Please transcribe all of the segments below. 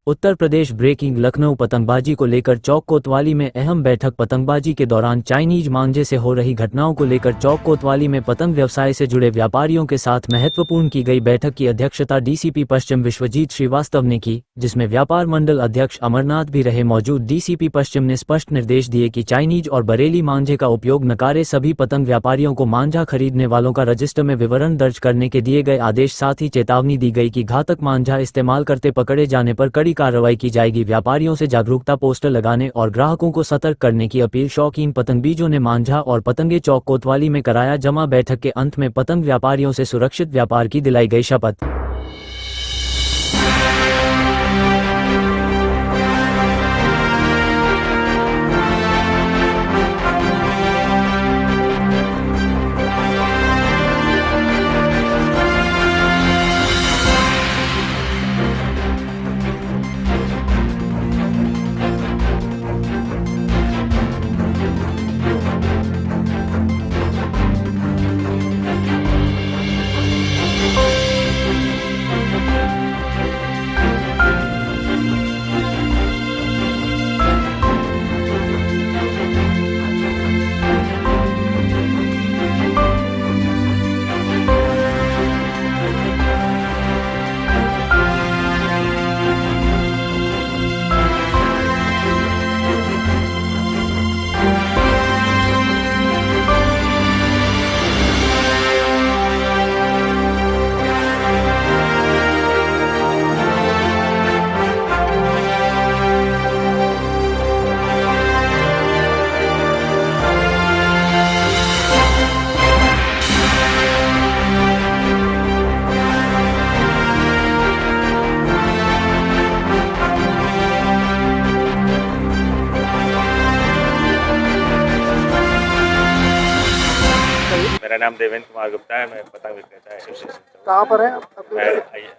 Uttar Pradesh breaking Lucknow पतंगबाजी को लेकर चौक कोतवाली में अहम बैठक। पतंगबाजी के दौरान चाइनीज मांझे से हो रही घटनाओं को लेकर चौक कोतवाली में पतंग व्यवसाय से जुड़े व्यापारियों के साथ महत्वपूर्ण की गई बैठक की अध्यक्षता डीसीपी पश्चिम विश्वजीत श्रीवास्तव ने की, जिसमें व्यापार मंडल अध्यक्ष अमरनाथ भी रहे मौजूद। डीसीपी पश्चिम ने स्पष्ट निर्देश दिए कि चाइनीज और बरेली मांझे का उपयोग न करे। सभी पतंग व्यापारियों को मांझा खरीदने वालों का रजिस्टर में विवरण दर्ज करने के दिए गए आदेश। साथ ही चेतावनी दी गई कि घातक मांझा इस्तेमाल करते पकड़े जाने पर कड़ी कार्रवाई की जाएगी। व्यापारियों से जागरूकता पोस्टर लगाने और ग्राहकों को सतर्क करने की अपील। शौकीन पतंगबाजों ने मांझा और पतंगे चौक कोतवाली में कराया जमा। बैठक के अंत में पतंग व्यापारियों से सुरक्षित व्यापार की दिलाई गई शपथ। मेरा नाम देवेंद्र कुमार गुप्ता है। मैं पतंग विक्रेता एसोसिएशन। कहाँ पर है?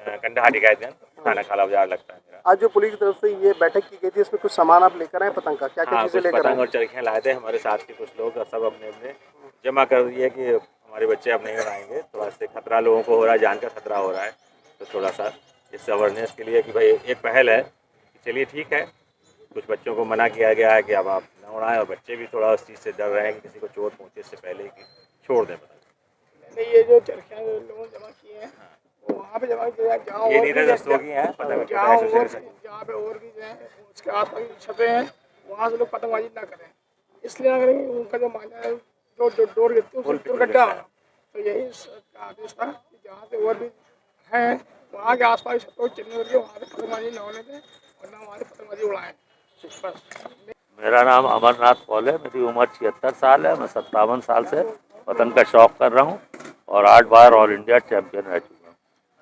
मैं कंडाहाटी गायदगंज थाना खाला बाजार लगता है मेरा। आज जो पुलिस की तरफ से ये बैठक की गई थी, इसमें कुछ सामान आप लेकर आए पतंग का? क्या क्या चीजें लेकर आए? पतंग और चरखियाँ लाए थे हमारे साथ के कुछ लोग, और सब अपने अपने जमा कर दिए कि हमारे बच्चे अब नहीं बनाएंगे। थोड़ा से खतरा लोगों को हो रहा है, जान का खतरा हो रहा है, तो थोड़ा सा इस अवेयरनेस के लिए कि भाई एक पहल है कि चलिए ठीक है, कुछ बच्चों को मना किया गया है कि अब आप न उड़ाएं, और बच्चे भी थोड़ा उस चीज़ से डर रहे हैं कि किसी को चोट पहुँचे इससे पहले कि छोड़ दें पतंग। ये जो चरखियाँ लोगों जमा किए हैं वो वहाँ पे जमा किया जहाँ ये नीरज दोस्तों की हैं पतंग जहाँ पे और भी जो है उसके आस पास छपे हैं, वहाँ से लोग पतंगबाजी ना करें। इसलिए अगर उनका जो मांझा है जो डोर गिरती है उसको गड्ढा हो, तो यही आदेश था कि जहाँ से और भी हैं वहाँ के आस पास छतों चिन्ह करके वहाँ से पतंगबाजी न होने दें और न वहाँ से पतंगबाजी उड़ाएँ। बस। मेरा नाम अमरनाथ पॉल है। मेरी उम्र 76 साल है। मैं 57 साल से पतंग का शौक कर रहा हूँ और 8 बार ऑल इंडिया चैंपियन रह चुका हूँ।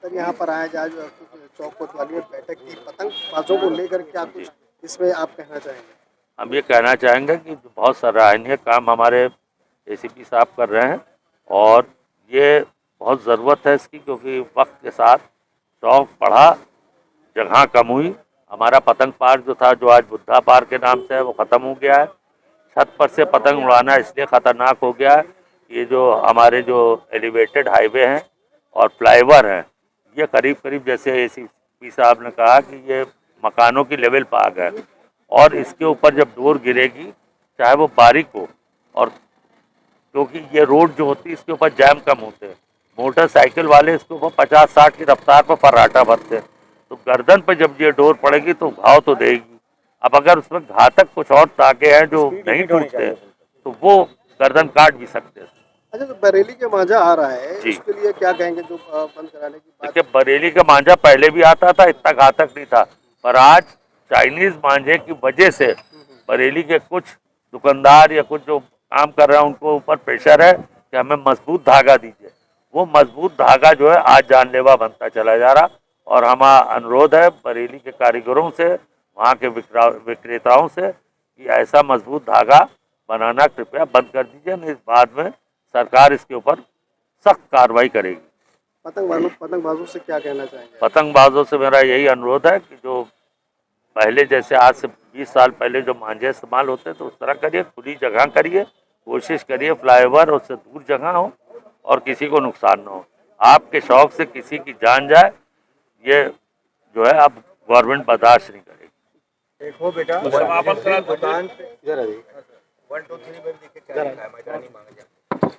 सर, यहाँ पर आया आज चौक कोतवाली में बैठक की, पतंगबाजों को लेकर क्या कुछ इसमें आप कहना चाहेंगे? हम ये कहना चाहेंगे कि बहुत सराहनीय काम हमारे एसीपी साहब कर रहे हैं और ये बहुत ज़रूरत है इसकी, क्योंकि वक्त के साथ शौक बढ़ा, जगह कम हुई। हमारा पतंग पार्क जो था, जो आज बुद्धा पार्क के नाम से है, वो ख़त्म हो गया है। छत पर से पतंग उड़ाना इसलिए ख़तरनाक हो गया है, ये जो हमारे जो एलिवेटेड हाईवे हैं और फ्लाईओवर हैं, ये करीब करीब जैसे एसीपी साहब ने कहा कि ये मकानों की लेवल पर आ गए, और इसके ऊपर जब डोर गिरेगी चाहे वो बारीक हो, और क्योंकि ये रोड जो होती है इसके ऊपर जैम कम होते हैं, मोटरसाइकिल वाले इसके ऊपर 50-60 की रफ्तार पर फर्राटा भरते हैं, तो गर्दन पर जब ये डोर पड़ेगी तो घाव तो देगी। अब अगर उसमें घातक कुछ और ताके हैं जो नहीं टूटते तो वो गर्दन काट भी सकते हैं। अच्छा, तो बरेली के मांझा आ रहा है, उसके लिए क्या कहेंगे जो बंद कराने की बात? देखिए, बरेली का मांझा पहले भी आता था, इतना घातक नहीं था, पर आज चाइनीज मांझे की वजह से बरेली के कुछ दुकानदार या कुछ जो काम कर रहे हैं उनको ऊपर प्रेशर है कि हमें मजबूत धागा दीजिए। वो मजबूत धागा जो है आज जानलेवा बनता चला जा रहा, और हमारा अनुरोध है बरेली के कारीगरों से, वहाँ के विक्रेताओं से कि ऐसा मजबूत धागा बनाना कृपया बंद कर दीजिए, नहीं बाद में सरकार इसके ऊपर सख्त कार्रवाई करेगी। पतंगबाजों से क्या कहना चाहेंगे? पतंगबाजों से मेरा यही अनुरोध है कि जो पहले जैसे आज से 20 साल पहले जो मांझे इस्तेमाल होते तो उस तरह करिए, खुली जगह करिए, कोशिश करिए फ्लाईओवर उससे दूर जगह हो और किसी को नुकसान न हो। आपके शौक से किसी की जान जाए, ये जो है अब गवर्नमेंट बर्दाश्त नहीं करेगी। देखो बेटा, समापन करा दुकान पे जरा 1 2 3 में देखे क्या लिखा है, मैदानी मांगा जाए।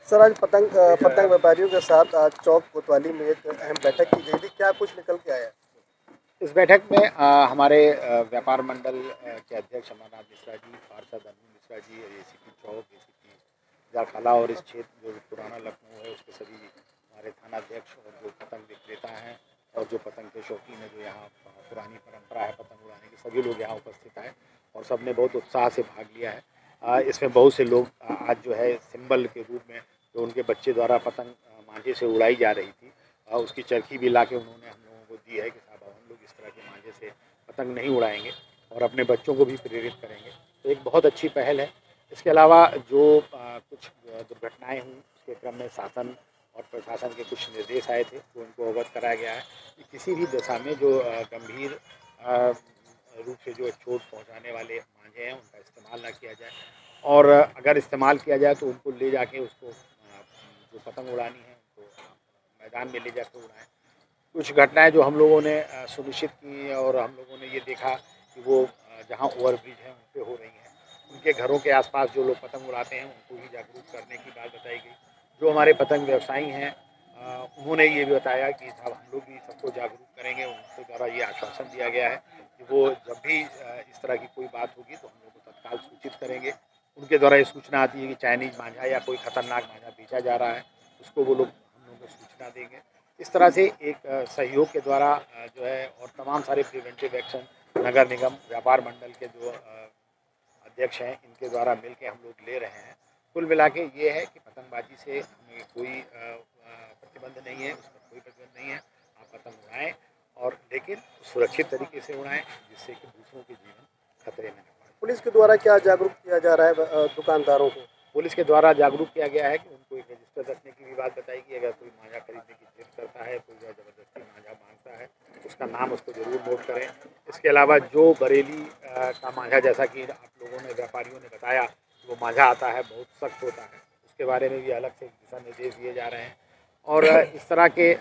सर आज पतंग व्यापारियों के साथ आज चौक कोतवाली में एक अहम बैठक की गई थी, क्या कुछ निकल के आया? इस बैठक में हमारे व्यापार मंडल के अध्यक्ष अमरनाथ मिश्रा जी, पार्षद अनु मिश्रा जी, एसीपी चौक, एसीपी जाखाला और इस क्षेत्र जो पुराना लखनऊ है उसके सभी हमारे थानाध्यक्ष और जो पतंग विक्रेता हैं और जो पतंग के शौकीन है, जो यहाँ पुरानी परंपरा है पतंग उड़ाने की, सभी लोग यहाँ उपस्थित आए और सबने बहुत उत्साह से भाग लिया है। इसमें बहुत से लोग आज जो है सिंबल के रूप में जो उनके बच्चे द्वारा पतंग मांझे से उड़ाई जा रही थी उसकी चरखी भी ला के उन्होंने हम लोगों को दी है कि साहब हम लोग इस तरह के मांझे से पतंग नहीं उड़ाएंगे और अपने बच्चों को भी प्रेरित करेंगे। तो एक बहुत अच्छी पहल है। इसके अलावा जो कुछ दुर्घटनाएं हुई उसके क्रम में शासन और प्रशासन के कुछ निर्देश आए थे तो उनको अवगत कराया गया है कि किसी भी दशा में जो गंभीर रूप से जो चोट पहुंचाने वाले मांझे हैं उनका इस्तेमाल ना किया जाए और अगर इस्तेमाल किया जाए तो उनको ले जाके उसको जो पतंग उड़ानी है उनको मैदान में ले जाकर उड़ाएं। कुछ घटनाएं जो हम लोगों ने सुनिश्चित की और हम लोगों ने ये देखा कि वो जहाँ ओवरब्रिज है उन पे हो रही हैं, उनके घरों के आसपास जो लोग पतंग उड़ाते हैं उनको ही जागरूक करने की बात बताई गई। जो हमारे पतंग व्यवसायी हैं उन्होंने ये भी बताया कि साहब हम लोग भी सबको जागरूक करेंगे। उनके द्वारा ये आश्वासन दिया गया है कि वो जब भी इस तरह की कोई बात होगी तो हम लोग को तत्काल सूचित करेंगे। उनके द्वारा ये सूचना आती है कि चाइनीज़ मांझा या कोई ख़तरनाक मांझा बेचा जा रहा है, उसको वो लोग हम लोगों को सूचना देंगे। इस तरह से एक सहयोग के द्वारा जो है और तमाम सारे प्रिवेंटिव एक्शन नगर निगम व्यापार मंडल के जो अध्यक्ष हैं इनके द्वारा मिल के हम लोग ले रहे हैं। कुल मिला के ये है कि पतंगबाजी से हमें कोई प्रतिबंध नहीं है, उस पर कोई प्रतिबंध नहीं है। आप पतंग उड़ाएँ और लेकिन सुरक्षित तरीके से उड़ाएँ जिससे कि दूसरों के जीवन खतरे में न पड़े। पुलिस के द्वारा क्या जागरूक किया जा रहा है दुकानदारों को? पुलिस के द्वारा जागरूक किया गया है कि उनको एक रजिस्टर रखने की भी बात बताई कि अगर कोई मांझा खरीदने की जिद करता है, कोई ज़बरदस्ती मांझा मांगता है, उसका नाम उसको ज़रूर नोट करें। इसके अलावा जो बरेली का मांझा जैसा कि आप लोगों ने व्यापारियों ने बताया वो मांझा आता है बहुत सख्त होता है, उसके बारे में भी अलग से दिशा निर्देश दिए जा रहे हैं। और इस तरह के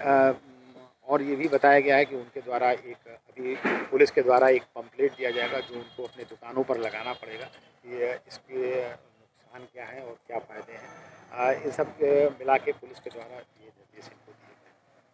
और ये भी बताया गया है कि उनके द्वारा एक अभी पुलिस के द्वारा एक पम्पलेट दिया जाएगा जो उनको अपने दुकानों पर लगाना पड़ेगा। ये इसके नुकसान क्या है और क्या फ़ायदे हैं, इन सब के मिला के पुलिस के द्वारा